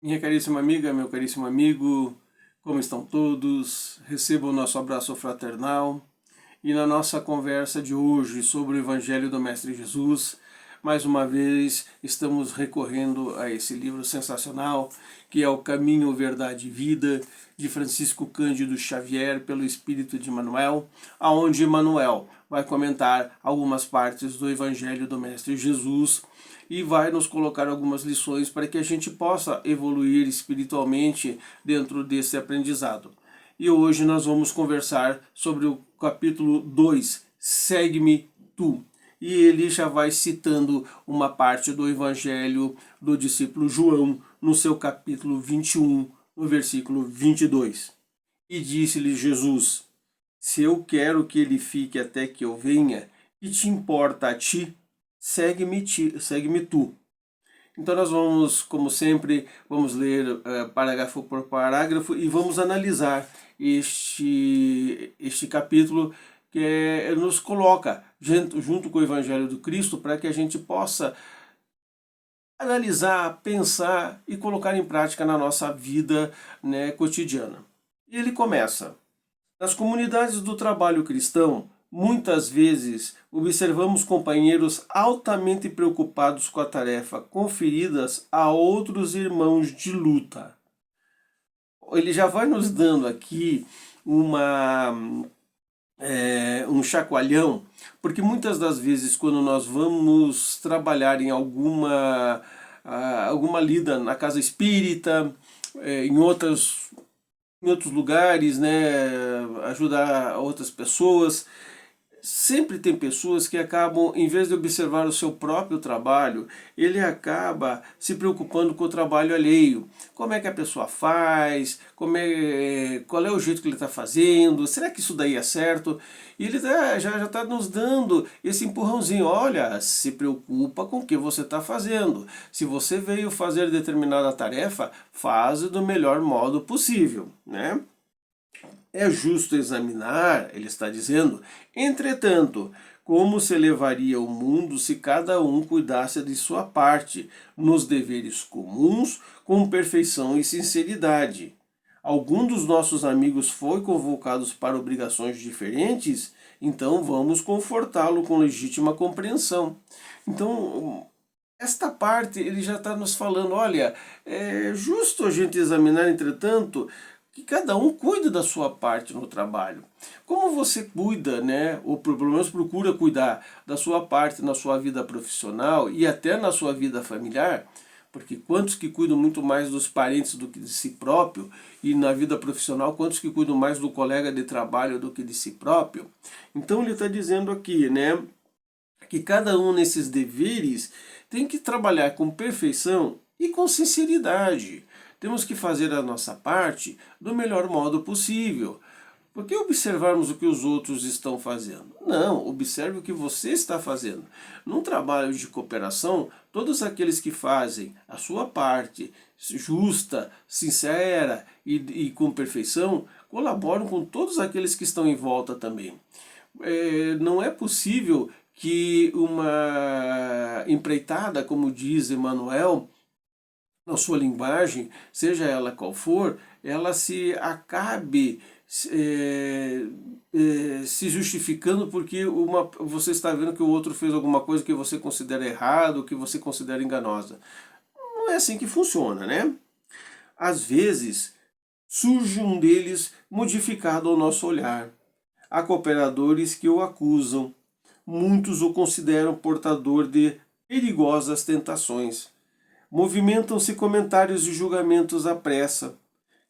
Minha caríssima amiga, meu caríssimo amigo, como estão todos? Recebam o nosso abraço fraternal. E na nossa conversa de hoje sobre o Evangelho do Mestre Jesus, mais uma vez estamos recorrendo a esse livro sensacional, que é O Caminho, Verdade e Vida, de Francisco Cândido Xavier, pelo Espírito de Emmanuel, aonde Emmanuel vai comentar algumas partes do Evangelho do Mestre Jesus e vai nos colocar algumas lições para que a gente possa evoluir espiritualmente dentro desse aprendizado. E hoje nós vamos conversar sobre o capítulo 2, Segue-me tu. E ele já vai citando uma parte do Evangelho do discípulo João, no seu capítulo 21, no versículo 22. E disse-lhe Jesus: Se eu quero que ele fique até que eu venha, que te importa a ti? Segue-me tu. Então nós vamos, como sempre, vamos ler parágrafo por parágrafo e vamos analisar este capítulo que nos coloca junto com o Evangelho do Cristo para que a gente possa analisar, pensar e colocar em prática na nossa vida, né, cotidiana. E ele começa: nas comunidades do trabalho cristão, muitas vezes observamos companheiros altamente preocupados com a tarefa conferidas a outros irmãos de luta. Ele já vai nos dando aqui um chacoalhão, porque muitas das vezes quando nós vamos trabalhar em alguma lida na casa espírita, em outros lugares, né, ajudar outras pessoas. Sempre tem pessoas que acabam, em vez de observar o seu próprio trabalho, ele acaba se preocupando com o trabalho alheio. Como é que a pessoa faz? Qual é o jeito que ele está fazendo? Será que isso daí é certo? E ele já está nos dando esse empurrãozinho. Olha, se preocupa com o que você está fazendo. Se você veio fazer determinada tarefa, faz do melhor modo possível, né? É justo examinar, ele está dizendo, entretanto, como se levaria o mundo se cada um cuidasse de sua parte, nos deveres comuns, com perfeição e sinceridade. Algum dos nossos amigos foi convocados para obrigações diferentes, então vamos confortá-lo com legítima compreensão. Então, esta parte ele já está nos falando, olha, é justo a gente examinar, entretanto, que cada um cuida da sua parte no trabalho. Como você cuida, né, ou pelo menos procura cuidar da sua parte na sua vida profissional e até na sua vida familiar, porque quantos que cuidam muito mais dos parentes do que de si próprio, e na vida profissional, quantos que cuidam mais do colega de trabalho do que de si próprio. Então ele está dizendo aqui, né, que cada um nesses deveres tem que trabalhar com perfeição e com sinceridade. Temos que fazer a nossa parte do melhor modo possível. Por que observarmos o que os outros estão fazendo? Não, observe o que você está fazendo. Num trabalho de cooperação, todos aqueles que fazem a sua parte justa, sincera e com perfeição, colaboram com todos aqueles que estão em volta também. Não é possível que uma empreitada, como diz Emmanuel, na sua linguagem, seja ela qual for, ela se acabe se justificando porque você está vendo que o outro fez alguma coisa que você considera errado, que você considera enganosa. Não é assim que funciona, né? Às vezes, surge um deles modificado ao nosso olhar. Há cooperadores que o acusam. Muitos o consideram portador de perigosas tentações. Movimentam-se comentários e julgamentos à pressa.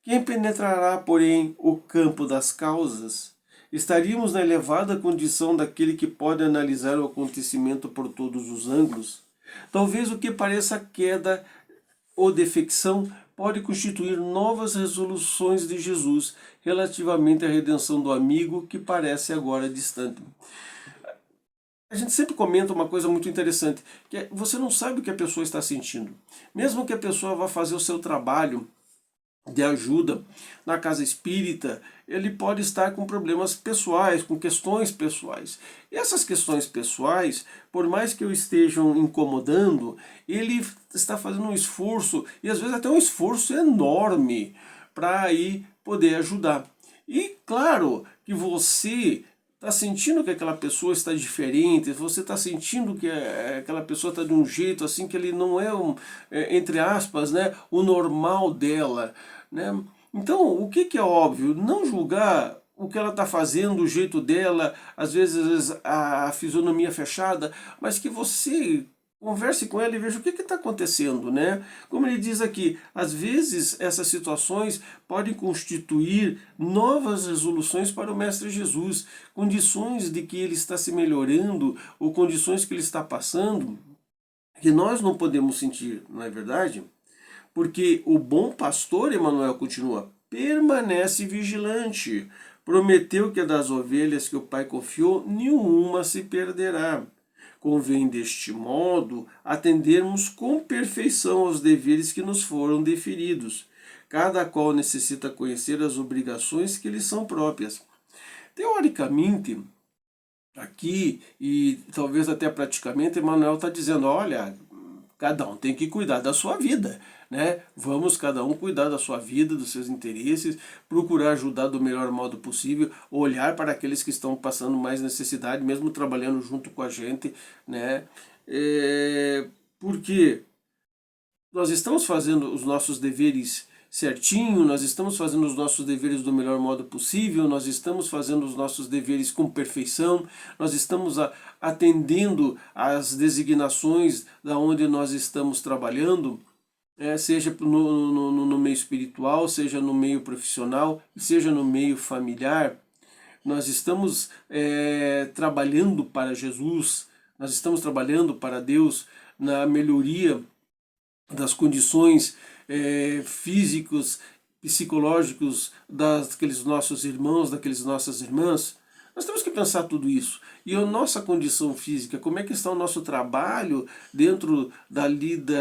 Quem penetrará, porém, o campo das causas? Estaríamos na elevada condição daquele que pode analisar o acontecimento por todos os ângulos? Talvez o que pareça queda ou defecção pode constituir novas resoluções de Jesus relativamente à redenção do amigo que parece agora distante. A gente sempre comenta uma coisa muito interessante, que é você não sabe o que a pessoa está sentindo. Mesmo que a pessoa vá fazer o seu trabalho de ajuda na casa espírita, ele pode estar com problemas pessoais, com questões pessoais. E essas questões pessoais, por mais que o estejam incomodando, ele está fazendo um esforço, e às vezes até um esforço enorme, para aí poder ajudar. E claro que você está sentindo que aquela pessoa está diferente, você está sentindo que aquela pessoa está de um jeito assim que ele não é, entre aspas, né, o normal dela, né? Então, o que, que é óbvio? Não julgar o que ela está fazendo, o jeito dela, às vezes a fisionomia fechada, mas que você converse com ela e veja o que está acontecendo, né? Como ele diz aqui, às vezes essas situações podem constituir novas resoluções para o Mestre Jesus, condições de que ele está se melhorando ou condições que ele está passando que nós não podemos sentir, não é verdade? Porque o bom pastor, Emmanuel continua, permanece vigilante. Prometeu que das ovelhas que o Pai confiou, nenhuma se perderá. Convém, deste modo, atendermos com perfeição aos deveres que nos foram deferidos. Cada qual necessita conhecer as obrigações que lhe são próprias. Teoricamente, aqui, e talvez até praticamente, Emmanuel está dizendo, olha, cada um tem que cuidar da sua vida, né? Vamos cada um cuidar da sua vida, dos seus interesses, procurar ajudar do melhor modo possível, olhar para aqueles que estão passando mais necessidade, mesmo trabalhando junto com a gente, né? Porque nós estamos fazendo os nossos deveres certinho, nós estamos fazendo os nossos deveres do melhor modo possível, nós estamos fazendo os nossos deveres com perfeição, nós estamos atendendo às designações da onde nós estamos trabalhando, seja no meio espiritual, seja no meio profissional, seja no meio familiar. Nós estamos trabalhando para Jesus, nós estamos trabalhando para Deus na melhoria das condições físicos, psicológicos daqueles nossos irmãos, daqueles nossas irmãs. Nós temos que pensar tudo isso. E a nossa condição física, como é que está o nosso trabalho dentro da lida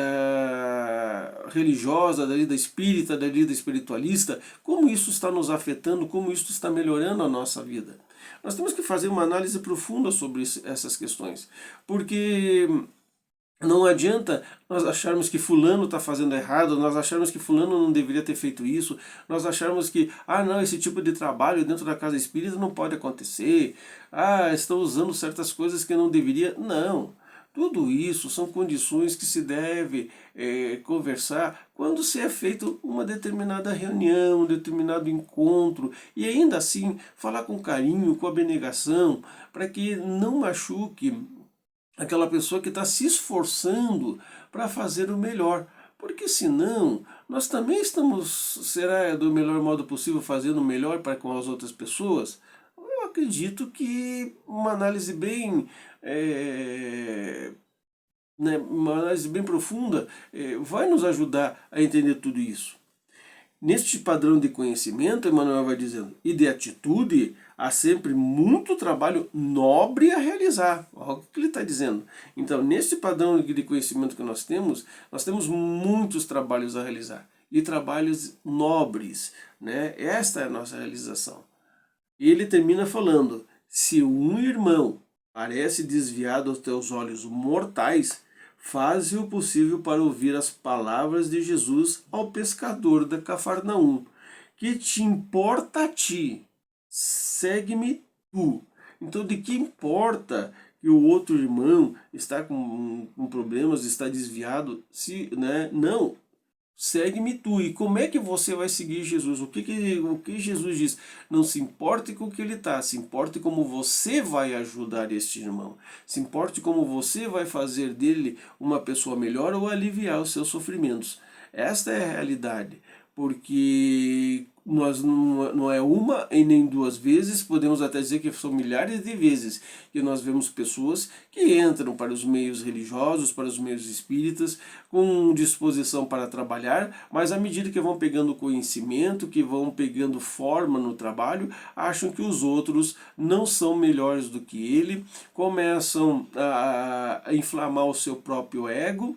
religiosa, da lida espírita, da lida espiritualista, como isso está nos afetando, como isso está melhorando a nossa vida. Nós temos que fazer uma análise profunda sobre essas questões, porque não adianta nós acharmos que fulano está fazendo errado, nós acharmos que fulano não deveria ter feito isso, nós acharmos que, não, esse tipo de trabalho dentro da casa espírita não pode acontecer, estão usando certas coisas que não deveria. Não, tudo isso são condições que se deve conversar quando se é feito uma determinada reunião, um determinado encontro, e ainda assim falar com carinho, com abnegação, para que não machuque aquela pessoa que está se esforçando para fazer o melhor. Porque senão, nós também estamos, será do melhor modo possível, fazendo o melhor para com as outras pessoas? Eu acredito que uma análise bem, uma análise bem profunda vai nos ajudar a entender tudo isso. Neste padrão de conhecimento, Emmanuel vai dizendo, e de atitude, há sempre muito trabalho nobre a realizar. Olha o que ele está dizendo. Então, nesse padrão de conhecimento que nós temos muitos trabalhos a realizar. E trabalhos nobres, né? Esta é a nossa realização. E ele termina falando, se um irmão parece desviado aos teus olhos mortais, faze o possível para ouvir as palavras de Jesus ao pescador da Cafarnaum. Que te importa a ti? Segue-me tu. Então, de que importa que o outro irmão está com problemas, está desviado? Não. Segue-me tu. E como é que você vai seguir Jesus? O que Jesus diz? Não se importe com o que ele está, se importe como você vai ajudar este irmão. Se importe como você vai fazer dele uma pessoa melhor ou aliviar os seus sofrimentos. Esta é a realidade. Porque nós não é uma e nem duas vezes, podemos até dizer que são milhares de vezes que nós vemos pessoas que entram para os meios religiosos, para os meios espíritas, com disposição para trabalhar, mas à medida que vão pegando conhecimento, que vão pegando forma no trabalho, acham que os outros não são melhores do que ele, começam a inflamar o seu próprio ego,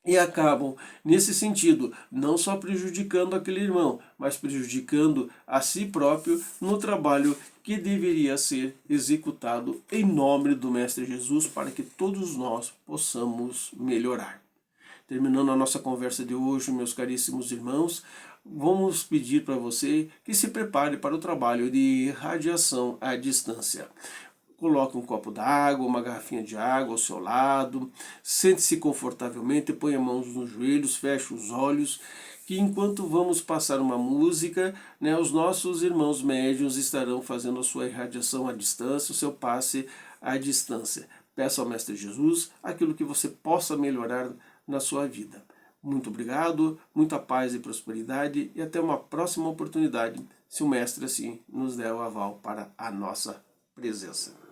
e acabam, nesse sentido, não só prejudicando aquele irmão, mas prejudicando a si próprio no trabalho que deveria ser executado em nome do Mestre Jesus para que todos nós possamos melhorar. Terminando a nossa conversa de hoje, meus caríssimos irmãos, vamos pedir para você que se prepare para o trabalho de radiação à distância. Coloque um copo d'água, uma garrafinha de água ao seu lado, sente-se confortavelmente, ponha a mãos nos joelhos, feche os olhos, que enquanto vamos passar uma música, né, os nossos irmãos médiuns estarão fazendo a sua irradiação à distância, o seu passe à distância. Peça ao Mestre Jesus aquilo que você possa melhorar na sua vida. Muito obrigado, muita paz e prosperidade e até uma próxima oportunidade, se o Mestre assim nos der o aval para a nossa presença.